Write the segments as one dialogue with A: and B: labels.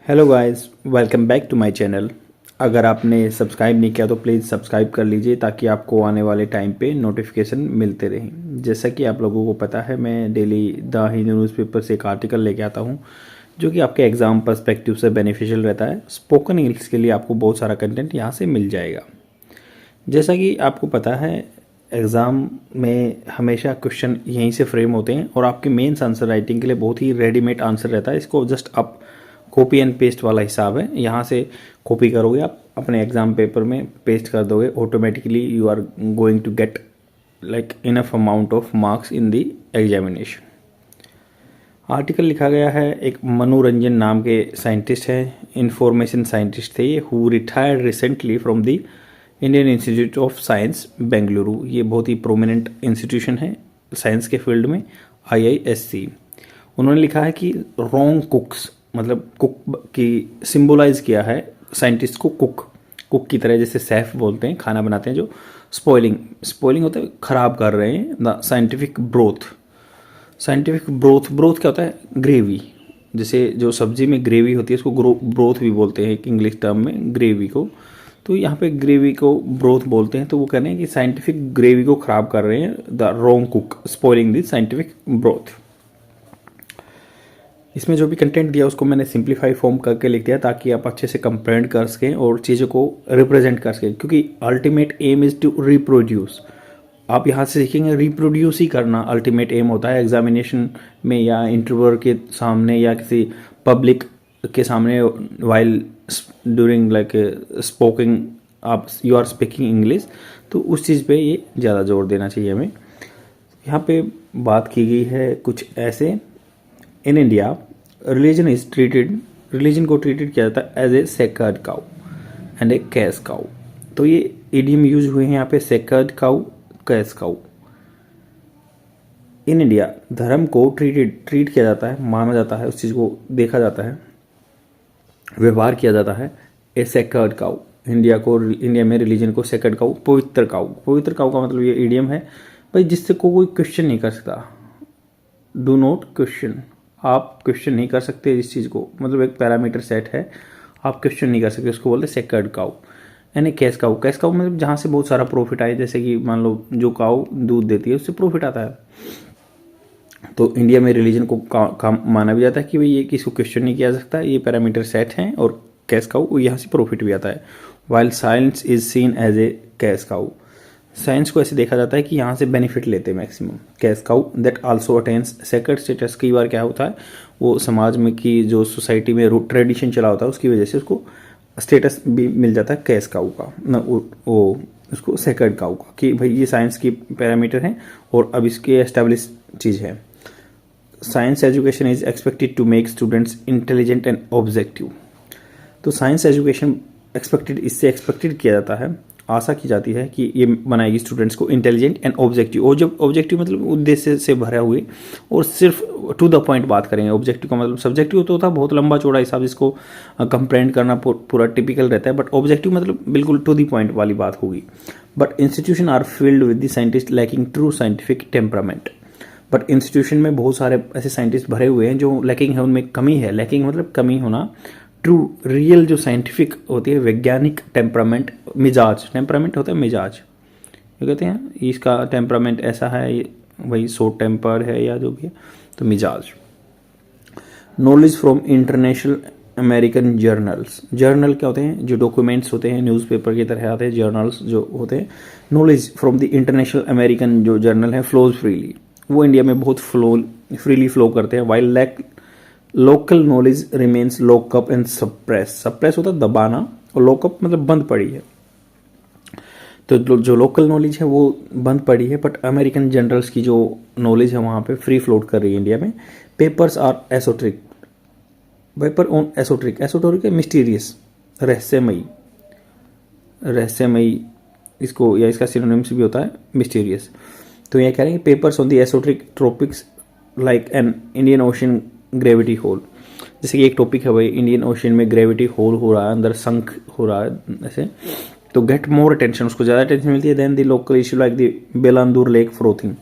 A: Hello guys, welcome back to my channel. अगर आपने subscribe नहीं किया तो प्लीज़ सब्सक्राइब कर लीजिए ताकि आपको आने वाले टाइम पे नोटिफिकेशन मिलते रहें। जैसा कि आप लोगों को पता है, मैं डेली द हिंदू न्यूज़पेपर से एक आर्टिकल लेके आता हूं जो कि आपके एग्ज़ाम पर्सपेक्टिव से बेनिफिशियल रहता है। स्पोकन इंग्लिश के लिए आपको बहुत सारा कंटेंट यहाँ से मिल जाएगा। जैसा कि आपको पता है, एग्ज़ाम में हमेशा क्वेश्चन यहीं से फ्रेम होते हैं और आपके मेंस आंसर राइटिंग के लिए बहुत ही रेडीमेड आंसर रहता है। इसको जस्ट आप कॉपी एंड पेस्ट वाला हिसाब है। यहाँ से कॉपी करोगे, आप अपने एग्जाम पेपर में पेस्ट कर दोगे, automatically you are going to get like enough amount of marks in the examination. Article लिखा गया है, एक मनोरंजन नाम के साइंटिस्ट है, इंफॉर्मेशन साइंटिस्ट थे ये, who retired recently from the Indian institute of science Bengaluru. ये बहुत ही प्रोमिनेंट इंस्टीट्यूशन है साइंस के फील्ड में, IISc। उन्होंने लिखा है कि रॉन्ग कुक्स, मतलब कुक की सिंबलाइज किया है साइंटिस्ट को कुक की तरह, जैसे शेफ बोलते हैं, खाना बनाते हैं जो स्पॉइलिंग होता है, ख़राब कर रहे हैं द साइंटिफिक ब्रोथ क्या होता है? ग्रेवी। जैसे जो सब्जी में ग्रेवी होती है उसको ब्रोथ भी बोलते हैं, एक इंग्लिश टर्म में ग्रेवी को। तो यहाँ पे ग्रेवी को ब्रोथ बोलते हैं। तो वो कह रहे हैं कि साइंटिफिक ग्रेवी को ख़राब कर रहे हैं, the wrong cook spoiling the scientific broth. इसमें जो भी कंटेंट दिया उसको मैंने सिंप्लीफाई फॉर्म करके लिख दिया ताकि आप अच्छे से कंप्रेंड कर सकें और चीज़ों को रिप्रेजेंट कर सकें, क्योंकि ultimate aim is to reproduce. आप यहाँ से सीखेंगे रिप्रोड्यूस ही करना अल्टीमेट एम होता है एग्जामिनेशन में या इंटरव्यूअर के सामने या किसी पब्लिक के सामने, वाइल ड्यूरिंग लाइक स्पोकिंग आप यू आर स्पीकिंग इंग्लिश। तो उस चीज़ पे ये ज़्यादा जोर देना चाहिए हमें। यहाँ पे बात की गई है कुछ ऐसे, इन इंडिया रिलीजन को ट्रीटेड किया जाता है as a sacred cow and a cash cow. तो ये इडियम यूज हुए हैं यहाँ पे, sacred cow, cash cow. In India धर्म को ट्रीट किया जाता है, माना जाता है, उस चीज़ को देखा जाता है, व्यवहार किया जाता है ए सेक्रेड काउ। इंडिया में रिलीजन को सेक्रेड काउ, पवित्र काउ का मतलब ये इडियम है भाई, जिससे कोई क्वेश्चन नहीं कर सकता। डू नॉट क्वेश्चन, आप क्वेश्चन नहीं कर सकते इस चीज़ को, मतलब एक पैरामीटर सेट है, आप क्वेश्चन नहीं कर सकते, उसको बोलते हैं सेक्रेड काउ। यानी कैश काउ मतलब जहाँ से बहुत सारा प्रॉफिट आए, जैसे कि मान लो जो काउ दूध देती है उससे प्रॉफिट आता है। तो इंडिया में रिलीजन को काम माना भी जाता है कि भाई ये किसी को क्वेश्चन नहीं किया जा सकता, ये पैरामीटर सेट हैं, और कैश काउ यहाँ से प्रॉफिट भी आता है। While science is seen as a cash cow, science को ऐसे देखा जाता है कि यहाँ से बेनिफिट लेते हैं maximum. Cash cow that also attains sacred status, कई बार क्या होता है वो समाज में की जो सोसाइटी में ट्रेडिशन चला होता है उसकी वजह से उसको स्टेटस भी मिल जाता है कैश काउ का, न वो उसको सेक्रेड काउ का, कि भाई ये साइंस की पैरामीटर है और अब इसकी एस्टेब्लिश चीज़ है। Science education is expected to make students intelligent and objective. तो साइंस एजुकेशन इससे एक्सपेक्टेड किया जाता है, आशा की जाती है कि ये बनाएगी स्टूडेंट्स को इंटेलिजेंट एंड ऑब्जेक्टिव। और जब ऑब्जेक्टिव मतलब उद्देश्य से भरे हुए और सिर्फ टू द पॉइंट बात करेंगे। ऑब्जेक्टिव का मतलब सब्जेक्टिव तो होता है बहुत लंबा चौड़ा हिसाब, जिसको कंप्रेंड करना पूरा टिपिकल रहता है, बट ऑब्जेक्टिव मतलब बिल्कुल टू द पॉइंट वाली बात होगी। But institution are filled with the scientist lacking true scientific temperament. But institution में बहुत सारे ऐसे साइंटिस्ट भरे हुए हैं जो लैकिंग है, उनमें कमी है। लैकिंग मतलब कमी होना, ट्रू रियल जो साइंटिफिक होती है वैज्ञानिक टेम्परामेंट, मिजाज, टेम्परामेंट होता है मिजाज, ये कहते हैं इसका टेम्परामेंट ऐसा है, वही शॉर्ट टेम्पर है या जो भी है, तो मिजाज। Knowledge from international American journals, journal क्या होते हैं? जो डॉक्यूमेंट्स होते हैं न्यूज़पेपर की तरह आते हैं, जर्नल्स जो होते हैं। Knowledge from the international American जो जर्नल है फ्लोज फ्रीली, वो इंडिया में बहुत फ्रीली फ्लो करते हैं। While local knowledge remains lockup and suppress होता है दबाना, और लॉकअप मतलब बंद पड़ी है। तो जो लोकल नॉलेज है वो बंद पड़ी है, बट अमेरिकन जर्नल्स की जो नॉलेज है वहाँ पे फ्री फ्लोट कर रही है इंडिया में। पेपर्स आर एसोट्रिक, पेपर ऑन एसोटोरिक है मिस्टीरियस, रहस्यमयी इसको, या इसका सिनोनिम्स भी होता है मिस्टीरियस। तो ये कह रहे हैं papers on the esoteric topics like an Indian ocean gravity hole, जैसे कि एक टॉपिक है भाई इंडियन ओशन में ग्रेविटी होल हो रहा है, अंदर संक हो रहा है ऐसे, तो गेट मोर अटेंशन, उसको ज़्यादा अटेंशन मिलती है then the local issue like the Bellandur lake frothing.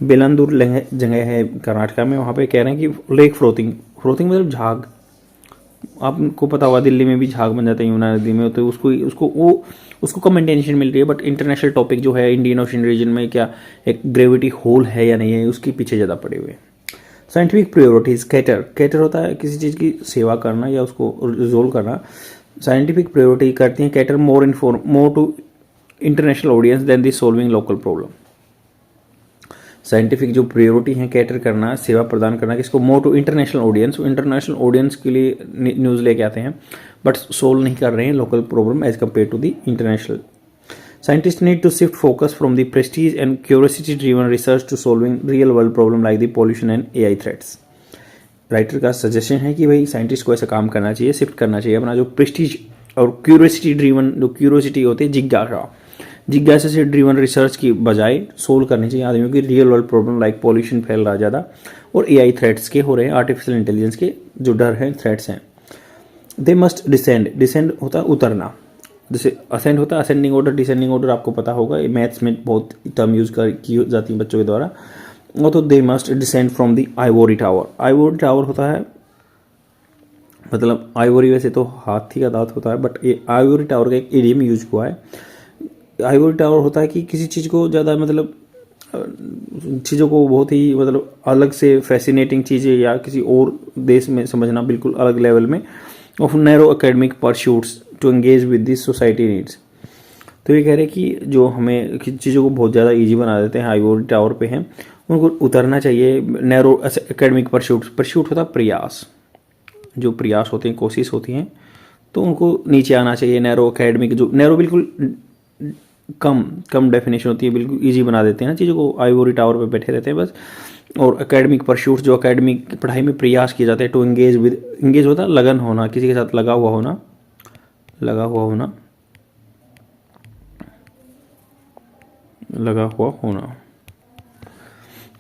A: Bellandur जगह है कर्नाटका में, वहाँ पे कह रहे हैं कि लेक फ्रोथिंग मतलब झाग, आपको पता होगा दिल्ली में भी झाग बन जाता है यमुना नदी में, तो उसको कम अटेंशन मिल रही है, बट इंटरनेशनल टॉपिक जो है इंडियन ओशन रीजन में क्या एक ग्रेविटी होल है या नहीं है, उसके पीछे ज़्यादा पड़े हुए हैं। साइंटिफिक प्रायोरिटीज, कैटर होता है किसी चीज़ की सेवा करना या उसको रिजोल्व करना। साइंटिफिक प्रायोरिटी करती हैं cater more to international audience than the solving local problem. Scientific जो प्रायोरिटी है कैटर करना, सेवा प्रदान करना किसको, मोर टू इंटरनेशनल ऑडियंस के लिए न्यूज़ लेके आते हैं, बट सोल्व नहीं कर रहे हैं local problem as compare to the international. Scientists need to shift focus from the prestige and curiosity-driven research to solving real-world problems like the pollution and AI threats. Writer का suggestion है कि भाई scientist को ऐसा काम करना चाहिए, shift करना चाहिए अपना जो प्रेस्टीज और क्यूरियोसिटी ड्रीवन, जो क्यूरियोसिटी होती है जिज्ञासा से ड्रीवन रिसर्च की बजाय सोल्व करनी चाहिए आदमियों की real world problem like pollution फैल रहा ज़्यादा और AI थ्रेट्स के हो रहे हैं, आर्टिफिशियल इंटेलिजेंस के जो डर हैं, थ्रेट्स हैं। दे मस्ट डिसेंड होता है उतरना, जैसे असेंड होता है असेंडिंग ऑर्डर, डिसेंडिंग ऑर्डर आपको पता होगा, मैथ्स में बहुत टर्म यूज की जाती है बच्चों के द्वारा। वो तो they must descend from the ivory tower. Ivory tower होता है मतलब आइवोरी वैसे तो हाथी का दांत होता है, बट ये आइवोरी टावर का एक इडियम यूज हुआ है। आइवोरी टावर होता है कि किसी चीज़ को ज़्यादा मतलब चीज़ों को बहुत ही मतलब अलग से फैसिनेटिंग चीज़ें या किसी और देश में समझना बिल्कुल अलग लेवल में, of narrow academic pursuits to engage with this society needs. तो ये कह रहे हैं कि जो हमें चीज़ों को बहुत ज़्यादा इजी बना देते हैं आइवोरी टावर पे हैं, उनको उतरना चाहिए। नैरो एकेडमिक परस्यूट होता है प्रयास, जो प्रयास होते हैं, कोशिश होती हैं, तो उनको नीचे आना चाहिए। नैरो एकेडमिक, जो नैरो बिल्कुल कम डेफिनेशन होती है, बिल्कुल ईजी बना देते हैं ना चीज़ों को, आइवोरी टावर पे बैठे रहते हैं बस। और एकेडमिक परस्यूट्स, जो एकेडमिक पढ़ाई में प्रयास किए जाते हैं। टू एंगेज होता है लगन होना, किसी के साथ लगा हुआ होना।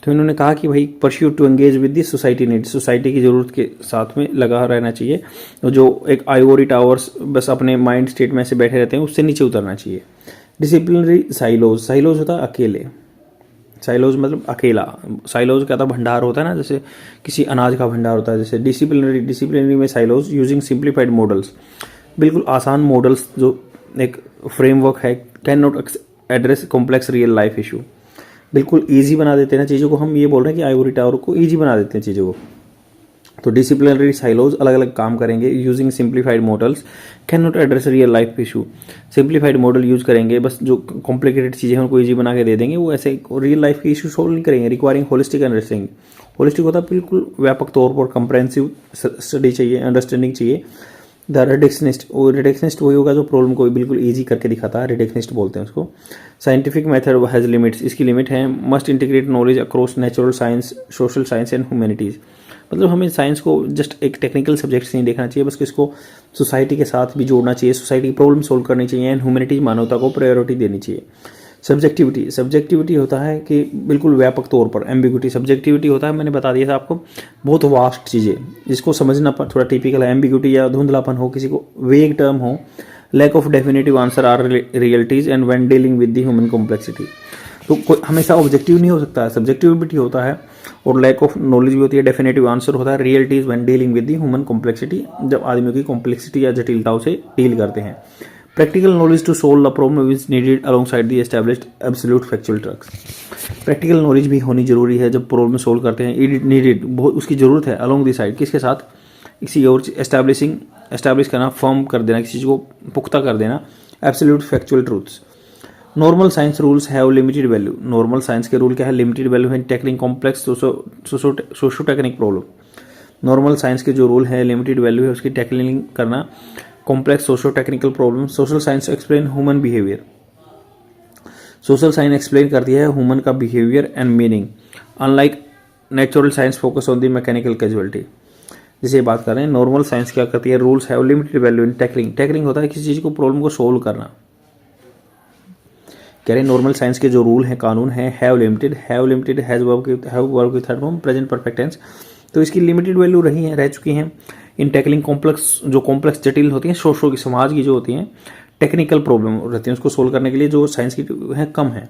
A: तो इन्होंने कहा कि भाई pursuit to engage with this society needs, society की ज़रूरत के साथ में लगा रहना चाहिए। तो जो एक आइवोरी टावर्स बस अपने माइंड स्टेट में से बैठे रहते हैं, उससे नीचे उतरना चाहिए। डिसिप्लिनरी साइलोज होता है अकेले, साइलोज मतलब अकेला। साइलोज का भंडार होता है ना, जैसे किसी अनाज का भंडार होता है, जैसे डिसिप्लिनरी में साइलोज यूजिंग सिंप्लीफाइड मॉडल्स, बिल्कुल आसान मॉडल्स, जो एक फ्रेमवर्क है, can not address complex real life issue, बिल्कुल ईजी बना देते हैं ना चीज़ों को। हम ये बोल रहे हैं कि आइवोरी टावर को ईजी बना देते हैं चीज़ों को। तो डिसिप्लिनरी साइलोज अलग अलग काम करेंगे, using simplified models can not address real life issue. Simplified model use करेंगे, बस जो कॉम्प्लिकेटेड चीज़ें हैं उनको ईजी बना के दे देंगे, वो ऐसे रियल लाइफ के इशू सोल्व नहीं करेंगे। रिक्वायरिंग होलिस्टिक अंडरस्टैंडिंग, होलिस्टिक होता है बिल्कुल व्यापक तौर पर, कंप्रेहेंसिव स्टडी चाहिए, अंडरस्टैंडिंग चाहिए। द रिडक्शनिस्ट, वो रिडक्शनिस्ट वही होगा जो प्रॉब्लम को बिल्कुल ईजी करके दिखाता है, रिडक्शनिस्ट बोलते हैं उसको। साइंटिफिक मेथड हैज़ लिमिट्स, इसकी लिमिट है। Must integrate knowledge across natural science, social science and humanities, मतलब हमें साइंस को जस्ट एक टेक्निकल सब्जेक्ट से नहीं देखना चाहिए, बस इसको सोसाइटी के साथ भी जोड़ना चाहिए, सोसाइटी की प्रॉब्लम सोल्व करनी चाहिए, एंड ह्यूमैनिटीज, मानवता को प्रायोरिटी देनी चाहिए। सब्जेक्टिविटी होता है कि बिल्कुल व्यापक तौर पर। एम्बिग्यूटी, सब्जेक्टिविटी होता है, मैंने बता दिया था आपको, बहुत वास्ट चीज़ें जिसको समझना थोड़ा टिपिकल है। एम्बिग्यूटी या धुंधलापन हो, किसी को वेग टर्म हो, lack of definitive answer or realities and when dealing with the human complexity. तो कोई हमेशा ऑब्जेक्टिव नहीं हो सकता है, सब्जेक्टिविटी होता है, और लैक ऑफ नॉलेज भी होती है, डेफिनेटिव आंसर होता है, realities when dealing with the human complexity, जब आदमियों की कॉम्प्लेक्सिटी या जटिलताओं से डील करते हैं। Practical knowledge to solve the problem is needed alongside the established absolute factual truths. Practical knowledge भी होनी जरूरी है जब प्रॉब्लम सोल्व करते हैं, इट नीडेड, बहुत उसकी जरूरत है, अलोंग द साइड, किसके साथ, किसी और एस्टैब्लिश करना, फर्म कर देना, किसी चीज़ को पुख्ता कर देना, absolute factual truths. Normal science rules have limited value, normal science के रूल क्या है, लिमिटेड वैल्यू है tackling complex socio technique problem. Normal science के जो रूल है, लिमिटेड वैल्यू है उसकी टैकलिंग करना, complex socio technical problem. Social science explain human behaviour, social science explain करती है ह्यूमन का behaviour and meaning, unlike natural science focus on the mechanical casualty. जैसे बात कर रहे हैं, नॉर्मल साइंस क्या करती है, rules have limited value in tackling होता है किसी चीज़ को, प्रॉब्लम को सोल्व करना। कह रहे हैं नॉर्मल साइंस के जो रूल हैं, कानून हैं, have limited has verb with third form present perfect tense, तो इसकी लिमिटेड वैल्यू रह चुकी हैं। इन टैकलिंग कॉम्प्लेक्स, जो कॉम्प्लेक्स जटिल होती हैं, सोशो की, समाज की जो होती हैं, टेक्निकल प्रॉब्लम रहती है, उसको सोल्व करने के लिए जो साइंस की है कम है।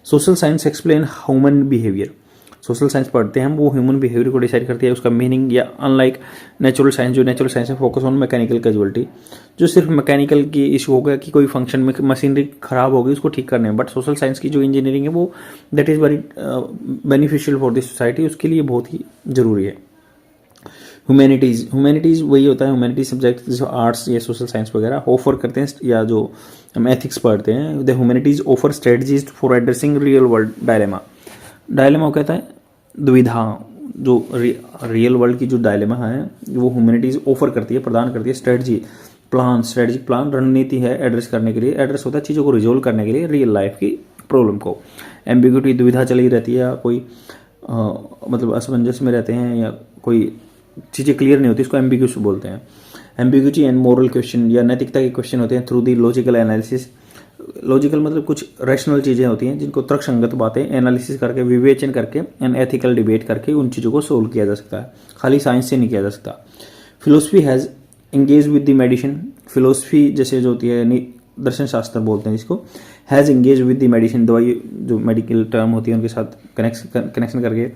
A: Social science explain human behaviour, social science पढ़ते हैं हम, वो ह्यूमन बिहेवियर को डिसाइड करती है, उसका मीनिंग, या अनलाइक नेचुरल साइंस, जो नेचुरल साइंस है फोकस ऑन मैकेनिकल कैजुअलिटी, जो सिर्फ मैकेनिकल की इशू होगा कि कोई फंक्शन में मशीनरी खराब होगी उसको ठीक करने में। बट सोशल साइंस की जो इंजीनियरिंग है वो that is very beneficial for this society, उसके लिए बहुत ही ज़रूरी है। ह्यूमैनिटीज़ वही होता है, ह्यूमैनिटीज सब्जेक्ट जो आर्ट्स या सोशल साइंस वगैरह ऑफर करते हैं, या जो हम एथिक्स पढ़ते हैं, the humanities offer strategies for addressing real world dilemma. Dilemma कहता है दुविधा, जो रियल वर्ल्ड की जो डायलेमा है वो ह्यूमैनिटीज ऑफर करती है, प्रदान करती है स्ट्रेटजिक प्लान, रणनीति है एड्रेस करने के लिए, एड्रेस होता है चीज़ों को रिजोल्व करने के लिए रियल लाइफ की प्रॉब्लम को। एम्बिग्यूटी, दुविधा चली रहती है, या कोई मतलब असमंजस में रहते हैं, या कोई चीज़ें क्लियर नहीं होती, इसको एम्बिग्यूस बोलते हैं। एम्बिग्यूटी एंड मोरल क्वेश्चन, या नैतिकता के क्वेश्चन होते हैं through the logical analysis. Logical मतलब कुछ रैशनल चीज़ें होती हैं जिनको तर्कसंगत बातें एनालिसिस करके, विवेचन करके एंड एथिकल डिबेट करके उन चीज़ों को सोल्व किया जा सकता है, खाली साइंस से नहीं किया जा सकता। Philosophy has engage with the medicine, philosophy जैसे जो होती है दर्शन शास्त्र बोलते हैं जिसको, has engage with the medicine, दवाई जो मेडिकल टर्म होती है उनके साथ कनेक्शन करके,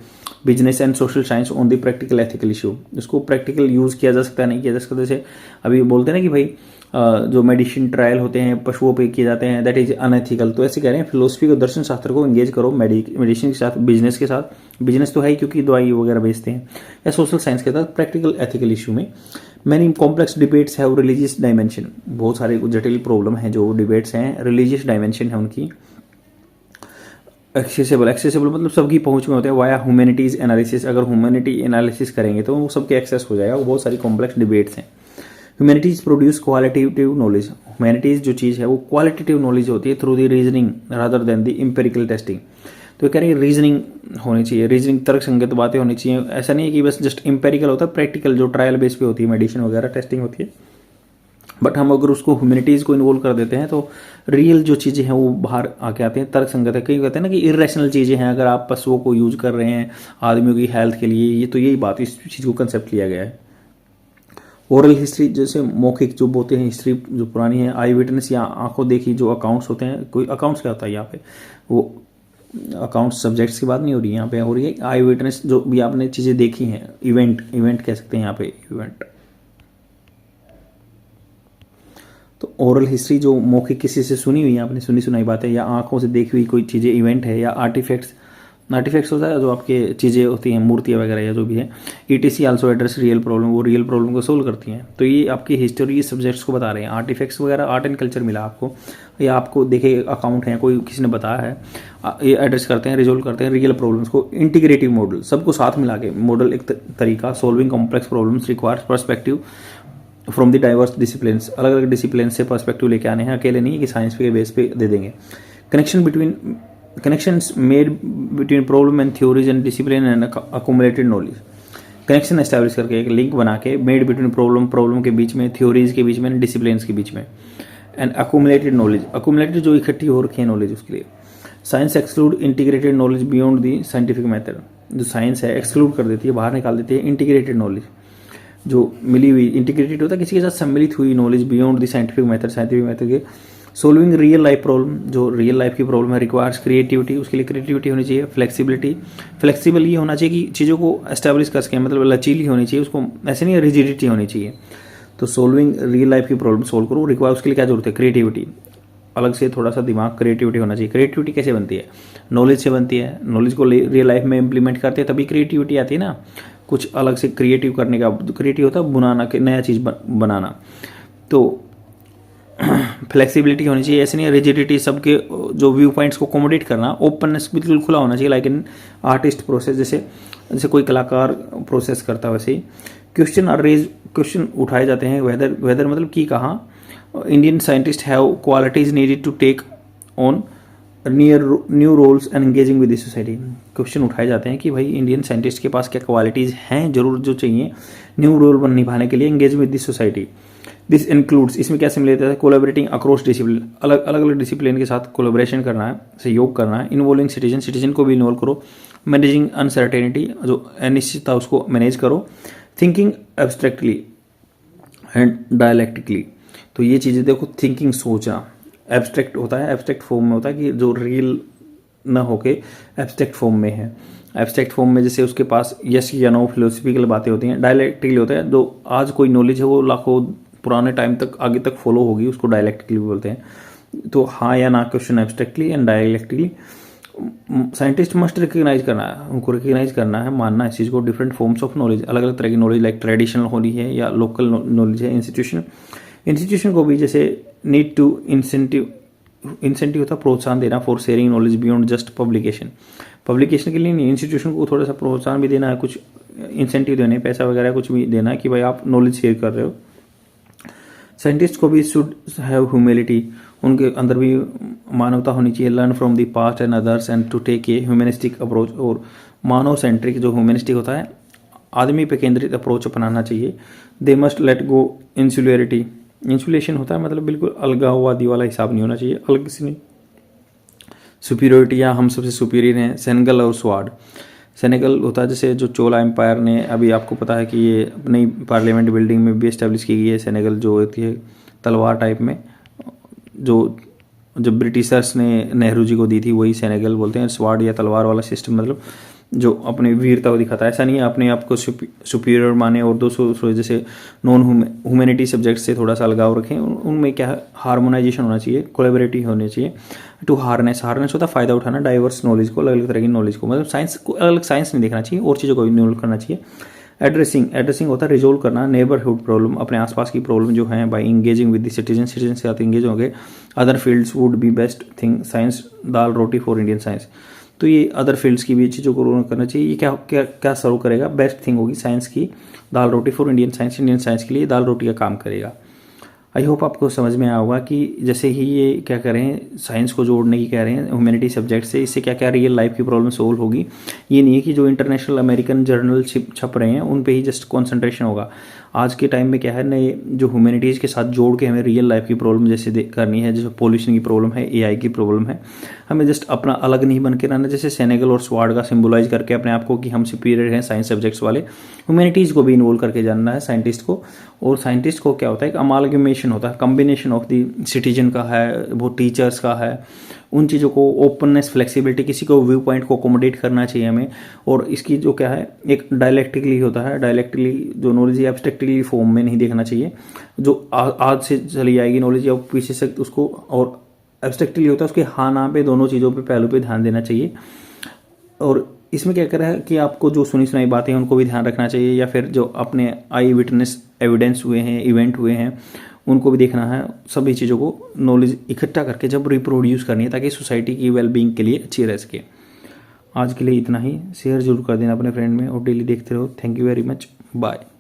A: business and social science on the practical ethical issue, इसको प्रैक्टिकल यूज़ किया जा सकता है, नहीं किया जा सकता। जैसे अभी बोलते हैं ना कि भाई जो मेडिसिन ट्रायल होते हैं पशुओं पे किए जाते हैं, दैट इज अनएथिकल, तो ऐसे कह रहे हैं फिलोसफी को, दर्शन शास्त्र को एंगेज करो मेडिसिन के साथ, बिजनेस के साथ, बिजनेस तो है ही क्योंकि दवाई वगैरह बेचते हैं, या सोशल साइंस के साथ प्रैक्टिकल एथिकल इशू में। Many complex debates have religious dimension, बहुत सारे जटिल प्रॉब्लम है जो डिबेट्स हैं, रिलीजियस डायमेंशन है उनकी। एक्सेसिबल मतलब सबकी पहुंच में होते हैं, वाया ह्यूमैनिटीज एनालिसिस, अगर ह्यूमैनिटी एनालिसिस करेंगे तो वो सबके एक्सेस हो जाएगा, वो बहुत सारी कॉम्प्लेक्स डिबेट्स हैं। Humanities produce qualitative knowledge, humanities जो चीज़ है वो क्वालिटेटिव नॉलेज होती है through the reasoning rather than the empirical testing. तो कह रहे हैं रीजनिंग होनी चाहिए, रीजनिंग तर्क संगत बातें होनी चाहिए, ऐसा नहीं है कि बस जस्ट एम्पेरिकल होता है, प्रैक्टिकल जो ट्रायल बेस पे होती है, मेडिसिन वगैरह टेस्टिंग होती है। बट हम अगर उसको ह्यूमैनिटीज़ को इन्वॉल्व कर देते हैं तो रियल जो चीज़ें हैं वो बाहर आके आते हैं, तर्क संगत है। कई कहते हैं ना कि इरेशनल चीज़ें हैं, अगर आप पशुओं को यूज कर रहे हैं आदमियों की हेल्थ के लिए, ये तो यही बात, इस चीज़ को कंसेप्ट लिया गया है। ओरल हिस्ट्री जैसे मौखिक जो बोलते हैं हिस्ट्री जो पुरानी है, आई विटनेस या आंखों देखी जो अकाउंट्स होते हैं, कोई अकाउंट्स क्या होता है यहाँ पे, वो अकाउंट सब्जेक्ट्स की बात नहीं हो रही है यहाँ पे, हो रही है आई विटनेस जो भी आपने चीज़ें देखी हैं, इवेंट कह सकते हैं यहाँ पे इवेंट। तो ओरल हिस्ट्री जो मौखिक किसी से सुनी हुई है, आपने सुनी सुनाई बातें, या आंखों से देखी हुई कोई चीज़ें इवेंट है, या आर्टिफैक्ट्स होता है जो आपके चीज़ें होती हैं, मूर्तियाँ वगैरह या जो भी है। ETC also address real problem, वो रियल प्रॉब्लम को सोल्व करती हैं। तो ये आपकी हिस्टोरी सब्जेक्ट्स को बता रहे हैं। आर्टिफैक्ट्स वगैरह आर्ट एंड कल्चर मिला आपको, या आपको देखे अकाउंट है, कोई किसी ने बताया है, ये एड्रेस करते हैं, रिजोल्व करते हैं रियल प्रॉब्लम्स को। इंटीग्रेटिव मॉडल, सबको साथ मिला के मॉडल एक तरीका, solving complex problems requires perspective from the diverse disciplines, अलग अलग डिसिप्लिन से पर्सपेक्टिव लेके आने हैं, अकेले नहीं है कि साइंस के बेस पे दे देंगे। Connections made between problem and theories and discipline and accumulated knowledge, connection establish करके एक लिंक बना के, मेड बिटवीन प्रॉब्लम के बीच में, थ्योरीज के बीच में, डिसिप्लिन के बीच में, एंड अकोमुलेटेड नॉलेज, अकोमुलेटेड जो इकट्ठी हो रखी है नॉलेज उसके लिए। Science exclude integrated knowledge beyond the scientific method, जो साइंस है एक्सक्लूड कर देती है, बाहर निकाल देती है इंटीग्रेटेड नॉलेज जो मिली हुई, इंटीग्रेटेड होता है किसी के साथ सम्मिलित हुई knowledge beyond the scientific method के। सोल्विंग रियल लाइफ प्रॉब्लम, जो रियल लाइफ की प्रॉब्लम है, रिक्वायर्स क्रिएटिविटी, उसके लिए क्रिएटिविटी होनी चाहिए। फ्लेक्सिबिलिटी, फ्लेक्सिबल ये होना चाहिए कि चीज़ों को एस्टैब्लिश कर सकें, मतलब लचीली होनी चाहिए, उसको ऐसे नहीं रिजिडिटी होनी चाहिए। तो सोल्विंग रियल लाइफ की प्रॉब्लम सोल्व करो, रिक्वायर उसके लिए क्या जरूरत है, क्रिएटिविटी, अलग से थोड़ा सा दिमाग, क्रिएटिविटी होना चाहिए। क्रिएटिविटी कैसे बनती है, नॉलेज से बनती है, नॉलेज को रियल लाइफ में इंप्लीमेंट करते हैं तभी क्रिएटिविटी आती है ना, कुछ अलग से क्रिएटिव करने का। क्रिएटिव होता है बुनाना, नया चीज़ बनाना। तो फ्लेक्सिबिलिटी होनी चाहिए, ऐसे नहीं रिजिडिटी, सबके जो व्यू पॉइंट्स को अकोमोडेट करना। ओपननेस बिल्कुल खुला होना चाहिए, लाइक इन आर्टिस्ट प्रोसेस, जैसे कोई कलाकार प्रोसेस करता है वैसे ही। क्वेश्चन उठाए जाते हैं, वेदर मतलब कि कहाँ Indian scientist have qualities needed to take on new roles and engaging with the society. Question उठाए जाते हैं कि भाई इंडियन साइंटिस्ट के पास क्या क्वालिटीज़ हैं जरूर जो चाहिए न्यू रोल निभाने के लिए, engage with the society. This includes, इसमें क्या सम्मिलित है, कोलैबोरेटिंग अक्रॉस डिसिप्लिन, अलग डिसिप्लिन के साथ कोलैबोरेशन करना है, सहयोग करना है। इन्वॉल्विंग सिटीजन को भी इन्वॉल्व करो। मैनेजिंग अनसर्टेनिटी, जो अनिश्चितता उसको मैनेज करो। थिंकिंग एब्स्ट्रैक्टली एंड डायलैक्टिकली, तो ये चीज़ें देखो, थिंकिंग सोचना एब्स्ट्रैक्ट होता है, एब्स्ट्रैक्ट फॉर्म में होता है कि जो रियल न होके एब्स्ट्रैक्ट फॉर्म में है। एब्स्ट्रैक्ट फॉर्म में जैसे उसके पास यस या नो फिलोसफिकल बातें होती हैं, डायलेक्टिकली होता है। जो आज कोई नॉलेज है वो लाखों पुराने टाइम तक आगे तक फॉलो होगी, उसको डायलेक्टिकली बोलते हैं। तो हाँ या ना question abstractly and dialectically. Scientist must recognise करना है, उनको रिकग्नाइज करना है, मानना है इस चीज़ को। डिफरेंट फॉर्म्स ऑफ नॉलेज, अलग अलग तरह की नॉलेज, लाइक ट्रेडिशनल हो रही है या लोकल नॉलेज है। इंस्टीट्यूशन को भी जैसे नीड टू इंसेंटिव होता है प्रोत्साहन देना for sharing knowledge beyond just publication के लिए नहीं, इंस्टीट्यूशन को थोड़ा सा प्रोत्साहन भी देना है, कुछ इंसेंटिव देने, पैसा वगैरह कुछ भी देना है कि भाई आप नॉलेज शेयर कर रहे हो। साइंटिस्ट को भी शुड हैव ह्यूमिलिटी, उनके अंदर भी मानवता होनी चाहिए। Learn from the past and others and to take a humanistic approach, और मानव सेंट्रिक जो ह्यूमनिस्टिक होता है, आदमी पे केंद्रित अप्रोच अपनाना चाहिए। They must let go insularity, insulation होता है मतलब बिल्कुल अलगाववादी वाला हिसाब नहीं होना चाहिए, अलग से नहीं। सुपीरियोरिटी, या हम सबसे सुपीरियर हैं। सेनेगल और स्वाड, सेनेगल होता है जैसे जो चोला एम्पायर ने, अभी आपको पता है कि ये नई पार्लियामेंट बिल्डिंग में भी इस्टेब्लिश की गई है। सेनेगल जो होती है तलवार टाइप में, जो जब ब्रिटिशर्स ने नेहरू जी को दी थी, वही सेनेगल बोलते हैं। स्वाड या तलवार वाला सिस्टम मतलब जो अपनी वीरता को दिखाता है। ऐसा नहीं है अपने आप को सुपीरियर माने और दूसरों जैसे नॉन ह्यूमैनिटी सब्जेक्ट से थोड़ा सा अलगाव रखें। उनमें क्या है, हार्मोनाइजेशन होना चाहिए, कोलैबोरेटिव होनी चाहिए। टू हार्नेस होता है फ़ायदा उठाना डाइवर्स नॉलेज को, अलग अलग तरह की नॉलेज को, मतलब साइंस को अलग अलग साइंस नहीं देखना चाहिए, और चीज़ों को भी इन्वॉल्व करना चाहिए। एड्रेसिंग होता है रिजोल्व करना नेबरहुड प्रॉब्लम, अपने आसपास की प्रॉब्लम जो है, by engaging with the citizen के साथ इंगेज होंगे। Other fields would be best thing, science dal roti for Indian science. तो ये अदर फील्ड्स की भी चीज़ों को रोल करना चाहिए। ये क्या सर्व करेगा, बेस्ट थिंग होगी साइंस की, दाल रोटी फॉर इंडियन साइंस के लिए दाल रोटी का काम करेगा। आई होप आपको समझ में आया होगा कि जैसे ही ये क्या करें, साइंस को जोड़ने की कह रहे हैं ह्यूमैनिटी सब्जेक्ट से, इससे क्या क्या रियल लाइफ की प्रॉब्लम सोल्व होगी। ये नहीं है कि जो इंटरनेशनल अमेरिकन जर्नल छप रहे हैं उन पे ही जस्ट कॉन्सेंट्रेशन होगा। आज के टाइम में क्या है, नए जो ह्यूमैनिटीज़ के साथ जोड़ के हमें रियल लाइफ की प्रॉब्लम जैसे करनी है, जैसे पॉल्यूशन की प्रॉब्लम है, एआई की प्रॉब्लम है, हमें जस्ट अपना अलग नहीं बन के रहना। जैसे सेनेगल और स्वाड का सिम्बोलाइज करके अपने आप को कि हम सुपीरियर हैं साइंस सब्जेक्ट्स वाले, ह्यूमैनिटीज़ को भी इन्वॉल्व करके जानना है साइंटिस्ट को। और साइंटिस्ट को क्या होता है, एक अमालगमेशन होता है, कम्बिनेशन ऑफ द सिटीजन का है, वो टीचर्स का है, उन चीज़ों को ओपननेस, फ्लेक्सिबिलिटी, किसी को व्यू पॉइंट को अकोमोडेट करना चाहिए हमें। और इसकी जो क्या है, एक डायलेक्टिकली होता है, डायलेक्टिकली जो नॉलेज है एब्स्ट्रैक्टली फॉर्म में नहीं देखना चाहिए, जो आज से चली आएगी नॉलेज या पीछे से उसको, और एब्स्ट्रैक्टली होता है उसके हाँ ना पे, दोनों चीज़ों पे, पहलू पे ध्यान देना चाहिए। और इसमें क्या कर रहा है कि आपको जो सुनी सुनाई बातें हैं उनको भी ध्यान रखना चाहिए, या फिर जो अपने आई विटनेस एविडेंस हुए हैं, इवेंट हुए हैं, उनको भी देखना है। सभी चीज़ों को नॉलेज इकट्ठा करके जब रिप्रोड्यूस करनी है, ताकि सोसाइटी की वेलबींग के लिए अच्छी रह सके। आज के लिए इतना ही। शेयर जरूर कर देना अपने फ्रेंड में, और डेली देखते रहो। Thank you very much, bye.